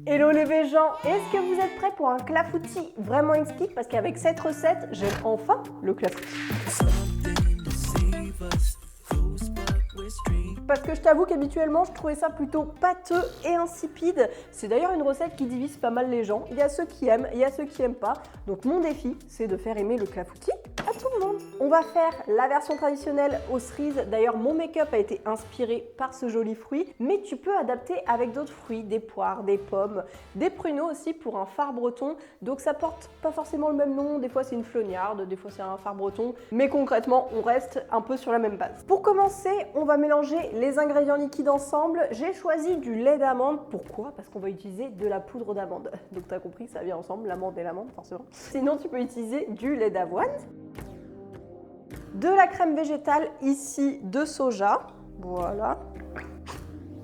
Hello les gens, est-ce que vous êtes prêts pour un clafoutis vraiment exquis? Parce qu'avec cette recette, j'aime enfin le clafoutis. Parce que je t'avoue qu'habituellement, je trouvais ça plutôt pâteux et insipide. C'est d'ailleurs une recette qui divise pas mal les gens. Il y a ceux qui aiment, il y a ceux qui aiment pas. Donc mon défi, c'est de faire aimer le clafoutis à tout le monde. On va faire la version traditionnelle aux cerises. D'ailleurs, mon make-up a été inspiré par ce joli fruit. Mais tu peux adapter avec d'autres fruits, des poires, des pommes, des pruneaux aussi pour un fard breton. Donc ça porte pas forcément le même nom. Des fois c'est une flognarde, des fois c'est un fard breton. Mais concrètement, on reste un peu sur la même base. Pour commencer, on va mélanger les ingrédients liquides ensemble. J'ai choisi du lait d'amande. Pourquoi? Parce qu'on va utiliser de la poudre d'amande. Donc tu as compris, ça vient ensemble, l'amande et l'amande forcément. Sinon, tu peux utiliser du lait d'avoine. De la crème végétale, ici de soja. Voilà.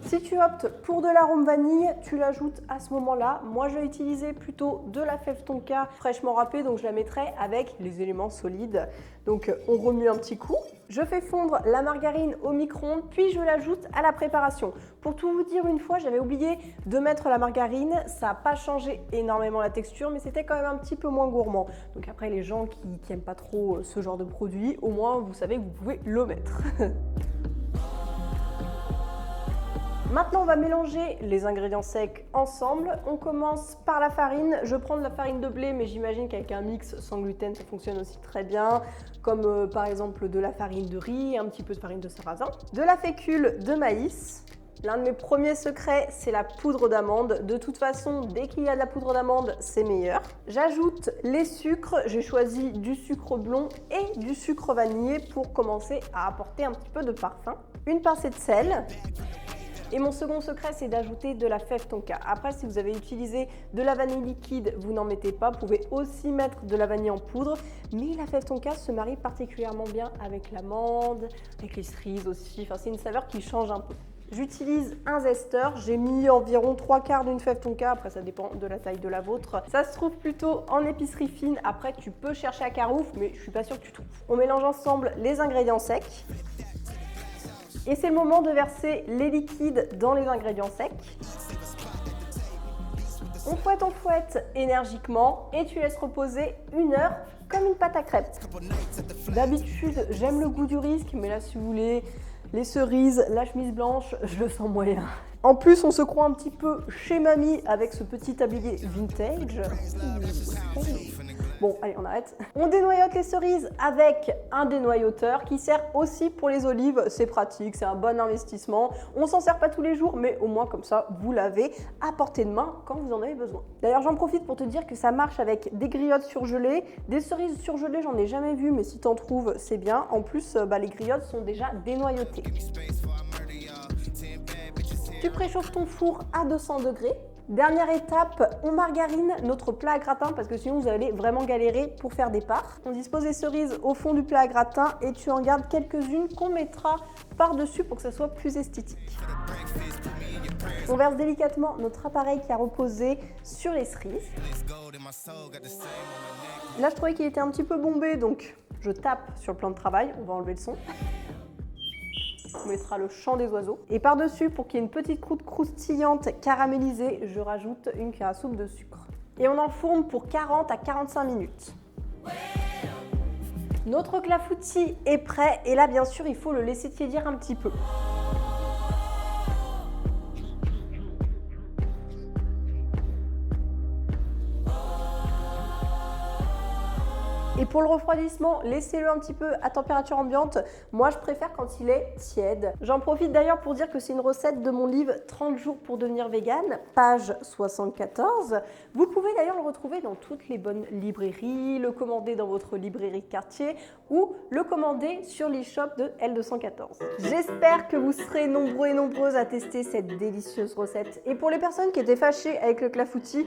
Si tu optes pour de l'arôme vanille, tu l'ajoutes à ce moment-là. Moi, je vais utiliser plutôt de la fève tonka fraîchement râpée, donc je la mettrai avec les éléments solides. Donc, on remue un petit coup. Je fais fondre la margarine au micro-ondes, puis je l'ajoute à la préparation. Pour tout vous dire, une fois, j'avais oublié de mettre la margarine. Ça n'a pas changé énormément la texture, mais c'était quand même un petit peu moins gourmand. Donc après, les gens qui n'aiment pas trop ce genre de produit, au moins, vous savez que vous pouvez le mettre. Maintenant, on va mélanger les ingrédients secs ensemble. On commence par la farine. Je prends de la farine de blé, mais j'imagine qu'avec un mix sans gluten, ça fonctionne aussi très bien. Comme par exemple de la farine de riz, un petit peu de farine de sarrasin. De la fécule de maïs. L'un de mes premiers secrets, c'est la poudre d'amande. De toute façon, dès qu'il y a de la poudre d'amande, c'est meilleur. J'ajoute les sucres. J'ai choisi du sucre blond et du sucre vanillé pour commencer à apporter un petit peu de parfum. Une pincée de sel. Et mon second secret, c'est d'ajouter de la fève tonka. Après, si vous avez utilisé de la vanille liquide, vous n'en mettez pas. Vous pouvez aussi mettre de la vanille en poudre. Mais la fève tonka se marie particulièrement bien avec l'amande, avec les cerises aussi. Enfin, c'est une saveur qui change un peu. J'utilise un zesteur, j'ai mis environ 3/4 d'une fève tonka, après ça dépend de la taille de la vôtre. Ça se trouve plutôt en épicerie fine, après tu peux chercher à Carouf, mais je suis pas sûre que tu trouves. On mélange ensemble les ingrédients secs. Et c'est le moment de verser les liquides dans les ingrédients secs. On fouette énergiquement et tu laisses reposer 1 heure comme une pâte à crêpes. D'habitude, j'aime le goût du risque, mais là, si vous voulez, les cerises, la chemise blanche, je le sens moyen. En plus, on se croit un petit peu chez mamie avec ce petit tablier vintage. Bon, allez, on arrête. On dénoyote les cerises avec un dénoyauteur qui sert aussi pour les olives. C'est pratique, c'est un bon investissement. On s'en sert pas tous les jours, mais au moins comme ça, vous l'avez à portée de main quand vous en avez besoin. D'ailleurs, j'en profite pour te dire que ça marche avec des griottes surgelées. Des cerises surgelées, j'en ai jamais vu, mais si t'en trouves, c'est bien. En plus, les griottes sont déjà dénoyautées. Tu préchauffes ton four à 200 degrés. Dernière étape, on margarine notre plat à gratin parce que sinon vous allez vraiment galérer pour faire des parts. On dispose les cerises au fond du plat à gratin et tu en gardes quelques-unes qu'on mettra par-dessus pour que ça soit plus esthétique. On verse délicatement notre appareil qui a reposé sur les cerises. Là, je trouvais qu'il était un petit peu bombé, donc je tape sur le plan de travail. On va enlever le son. On mettra le chant des oiseaux. Et par-dessus, pour qu'il y ait une petite croûte croustillante caramélisée, je rajoute une cuillère à soupe de sucre. Et on enfourne pour 40 à 45 minutes. Notre clafoutis est prêt et là, bien sûr, il faut le laisser tiédir un petit peu. Et pour le refroidissement, laissez-le un petit peu à température ambiante. Moi, je préfère quand il est tiède. J'en profite d'ailleurs pour dire que c'est une recette de mon livre 30 jours pour devenir vegan, page 74. Vous pouvez d'ailleurs le retrouver dans toutes les bonnes librairies, le commander dans votre librairie de quartier ou le commander sur l'e-shop de L214. J'espère que vous serez nombreux et nombreuses à tester cette délicieuse recette. Et pour les personnes qui étaient fâchées avec le clafoutis,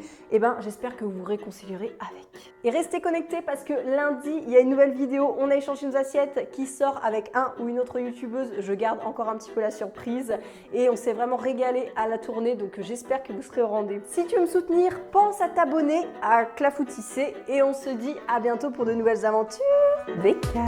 j'espère que vous vous réconcilierez avec. Et restez connectés parce que lundi, il y a une nouvelle vidéo, on a échangé nos assiettes qui sort avec un ou une autre youtubeuse. Je garde encore un petit peu la surprise et on s'est vraiment régalé à la tournée, donc j'espère que vous serez au rendez-vous. Si tu veux me soutenir, pense à t'abonner à Clafoutisser et on se dit à bientôt pour de nouvelles aventures. Becca.